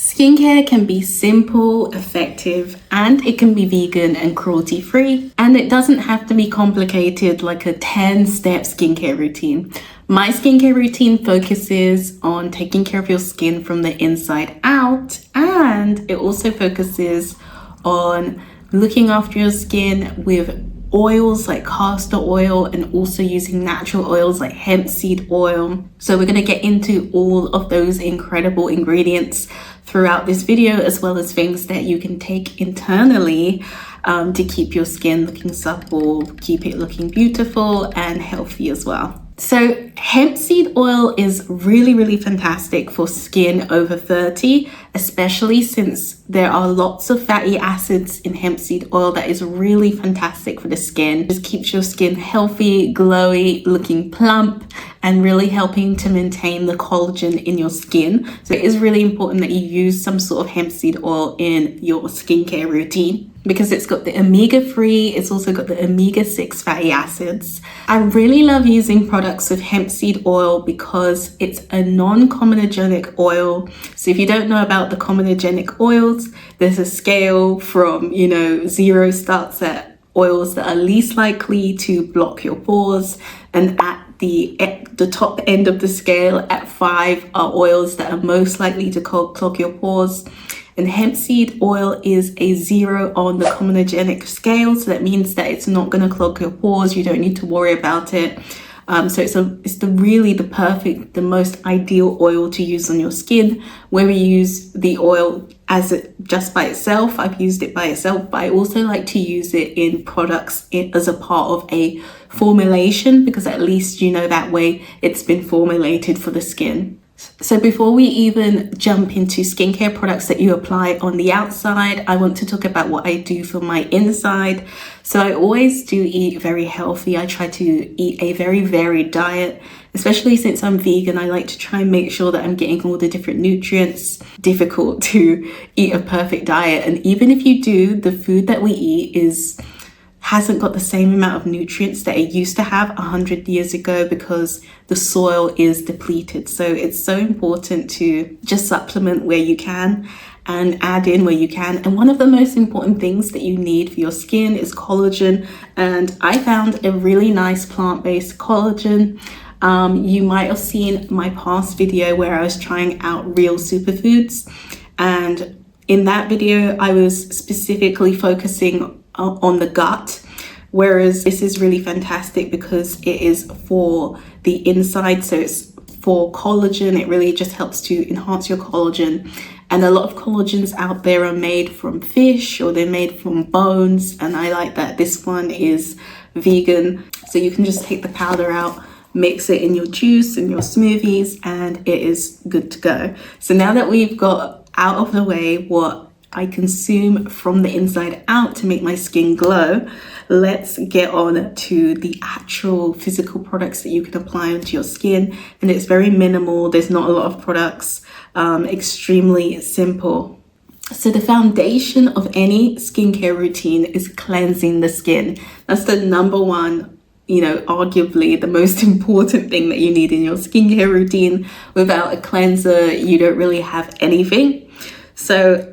Skincare can be simple, effective, and it can be vegan and cruelty-free. And it doesn't have to be complicated like a 10-step skincare routine. My skincare routine focuses on taking care of your skin from the inside out, and it also focuses on looking after your skin with oils like castor oil and also using natural oils like hemp seed oil. So we're going to get into all of those incredible ingredients throughout this video, as well as things that you can take internally to keep your skin looking supple, keep it looking beautiful and healthy as well. So hemp seed oil is really fantastic for skin over 30, especially since there are lots of fatty acids in hemp seed oil that is really fantastic for the skin. It just keeps your skin healthy, glowy, looking plump, and really helping to maintain the collagen in your skin. So it is really important that you use some sort of hemp seed oil in your skincare routine, because it's got the omega-3, it's also got the omega-6 fatty acids. I really love using products with hemp seed oil because it's a non-comedogenic oil. So if you don't know about the comedogenic oils, there's a scale from, 0 starts at oils that are least likely to block your pores, and at the top end of the scale at 5 are oils that are most likely to clog your pores. And hemp seed oil is a 0 on the comedogenic scale, so that means that it's not going to clog your pores. You don't need to worry about it. So it's the most ideal oil to use on your skin. Whether you use the oil just by itself, I've used it by itself, but I also like to use it in products as a part of a formulation, because at least that way it's been formulated for the skin. So before we even jump into skincare products that you apply on the outside, I want to talk about what I do for my inside. So I always do eat very healthy. I try to eat a very varied diet, especially since I'm vegan. I like to try and make sure that I'm getting all the different nutrients. Difficult to eat a perfect diet. And even if you do, the food that we eat hasn't got the same amount of nutrients that it used to have 100 years ago, because the soil is depleted. So it's so important to just supplement where you can and add in where you can. And one of the most important things that you need for your skin is collagen. And I found a really nice plant-based collagen. You might have seen my past video where I was trying out real superfoods. And in that video, I was specifically focusing on the gut, whereas this is really fantastic because it is for the inside. So it's for collagen. It really just helps to enhance your collagen. And a lot of collagens out there are made from fish, or they're made from bones, and I like that this one is vegan. So you can just take the powder out, mix it in your juice and your smoothies, and it is good to go. So now that we've got out of the way what I consume from the inside out to make my skin glow, let's get on to the actual physical products that you can apply onto your skin. And it's very minimal. There's not a lot of products, extremely simple. So the foundation of any skincare routine is cleansing the skin. That's the number one, arguably the most important thing that you need in your skincare routine. Without a cleanser, you don't really have anything. So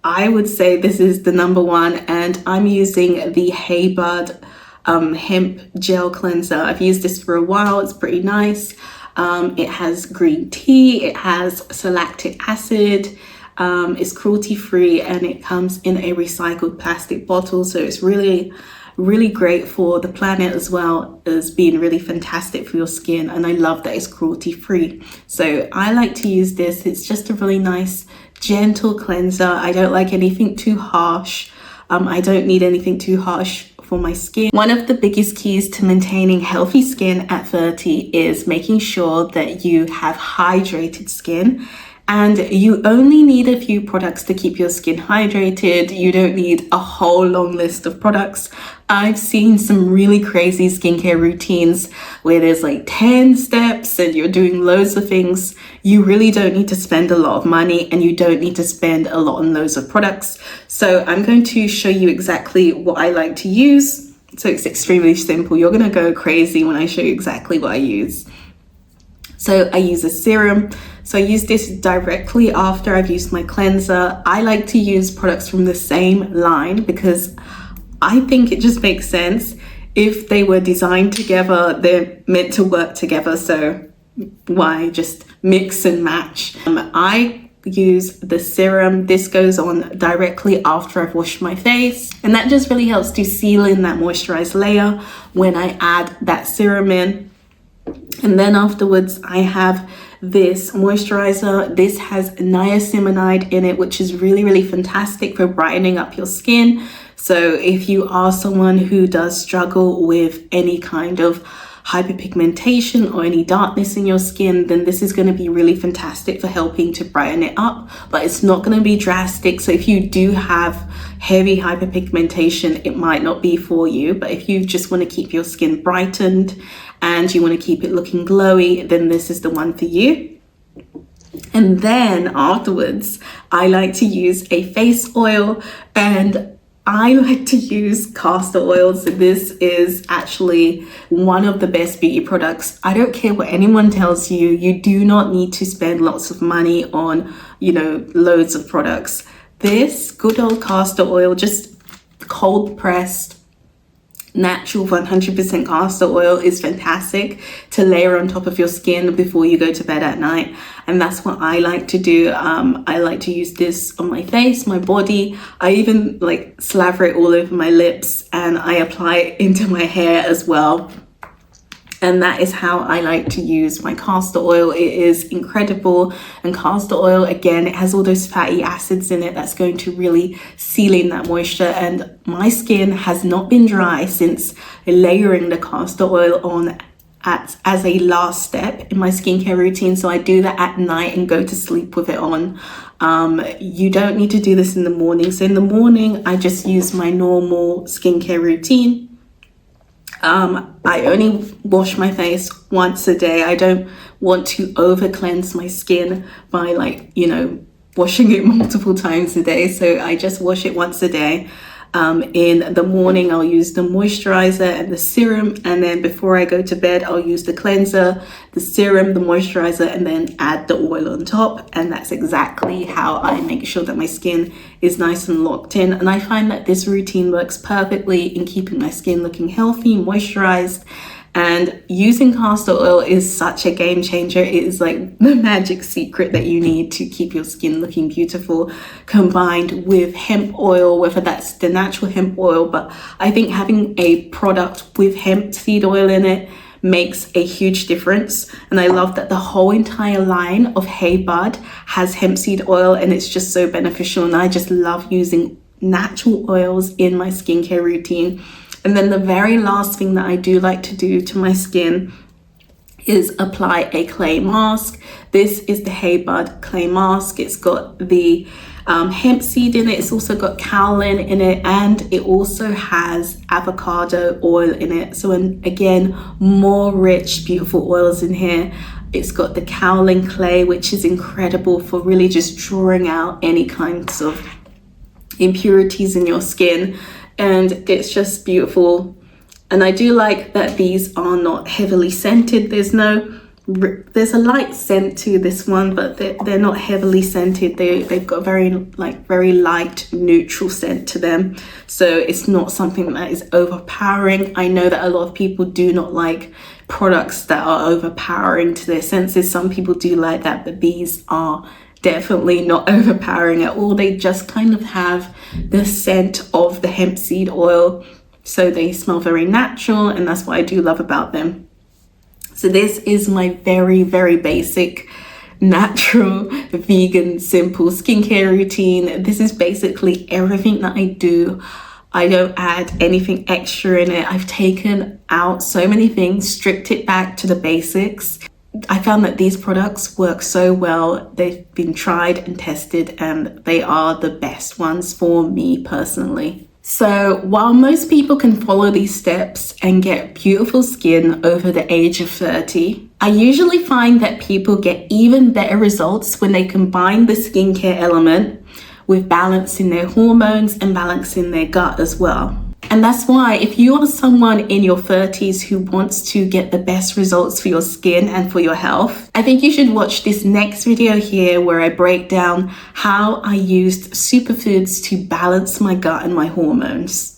I would say this is the number one, and I'm using the Hey Bud hemp gel cleanser. I've used this for a while. It's pretty nice. It has green tea, it has lactic acid, it's cruelty-free, and it comes in a recycled plastic bottle. So it's really great for the planet, as well as being really fantastic for your skin. And I love that it's cruelty-free. So I like to use this. It's just a really nice gentle cleanser. I don't like anything too harsh. I don't need anything too harsh for my skin. One of the biggest keys to maintaining healthy skin at 30 is making sure that you have hydrated skin. And you only need a few products to keep your skin hydrated. You don't need a whole long list of products. I've seen some really crazy skincare routines where there's like 10 steps and you're doing loads of things. You really don't need to spend a lot of money, and you don't need to spend a lot on loads of products. So I'm going to show you exactly what I like to use. So it's extremely simple. You're going to go crazy when I show you exactly what I use. So I use a serum. So I use this directly after I've used my cleanser. I like to use products from the same line because I think it just makes sense. If they were designed together, they're meant to work together. So why just mix and match? I use the serum. This goes on directly after I've washed my face, and that just really helps to seal in that moisturized layer when I add that serum in. And then afterwards I have this moisturizer. This has niacinamide in it, which is really fantastic for brightening up your skin. So if you are someone who does struggle with any kind of hyperpigmentation or any darkness in your skin, then this is going to be really fantastic for helping to brighten it up, but it's not going to be drastic. So if you do have heavy hyperpigmentation, it might not be for you. But if you just want to keep your skin brightened and you want to keep it looking glowy, then this is the one for you. And then afterwards, I like to use a face oil, and I like to use castor oils. This is actually one of the best beauty products. I don't care what anyone tells you, you do not need to spend lots of money on, loads of products. This good old castor oil, just cold pressed, natural 100% castor oil, is fantastic to layer on top of your skin before you go to bed at night. And that's what I like to do. I like to use this on my face, my body. I even slather it all over my lips, and I apply it into my hair as well. And that is how I like to use my castor oil. It is incredible. And castor oil, again, it has all those fatty acids in it that's going to really seal in that moisture. And my skin has not been dry since layering the castor oil on as a last step in my skincare routine. So I do that at night and go to sleep with it on. You don't need to do this in the morning. So in the morning, I just use my normal skincare routine. I only wash my face once a day. I don't want to over cleanse my skin by washing it multiple times a day. So I just wash it once a day. In the morning, I'll use the moisturizer and the serum. And then before I go to bed, I'll use the cleanser, the serum, the moisturizer, and then add the oil on top. And that's exactly how I make sure that my skin is nice and locked in. And I find that this routine works perfectly in keeping my skin looking healthy, moisturized. And using castor oil is such a game changer. It is like the magic secret that you need to keep your skin looking beautiful, combined with hemp oil, whether that's the natural hemp oil. But I think having a product with hemp seed oil in it makes a huge difference. And I love that the whole entire line of Hey Bud has hemp seed oil, and it's just so beneficial. And I just love using natural oils in my skincare routine. And then the very last thing that I do like to do to my skin is apply a clay mask. This is the Hey Bud clay mask. It's got the hemp seed in it. It's also got kaolin in it, and it also has avocado oil in it. So again, more rich, beautiful oils in here. It's got the kaolin clay, which is incredible for really just drawing out any kinds of impurities in your skin. And it's just beautiful. And I do like that these are not heavily scented. There's a light scent to this one, but they're not heavily scented. They've got very light neutral scent to them. So it's not something that is overpowering. I know that a lot of people do not like products that are overpowering to their senses. Some people do like that, but these are definitely not overpowering at all. They just kind of have the scent of the hemp seed oil, so they smell very natural, and that's what I do love about them. So this is my very, very basic, natural, vegan, simple skincare routine. This is basically everything that I do. I don't add anything extra in it. I've taken out so many things, stripped it back to the basics. I found that these products work so well. They've been tried and tested, and they are the best ones for me personally. So while most people can follow these steps and get beautiful skin over the age of 30, I usually find that people get even better results when they combine the skincare element with balancing their hormones and balancing their gut as well. And that's why if you are someone in your 30s who wants to get the best results for your skin and for your health, I think you should watch this next video here where I break down how I used superfoods to balance my gut and my hormones.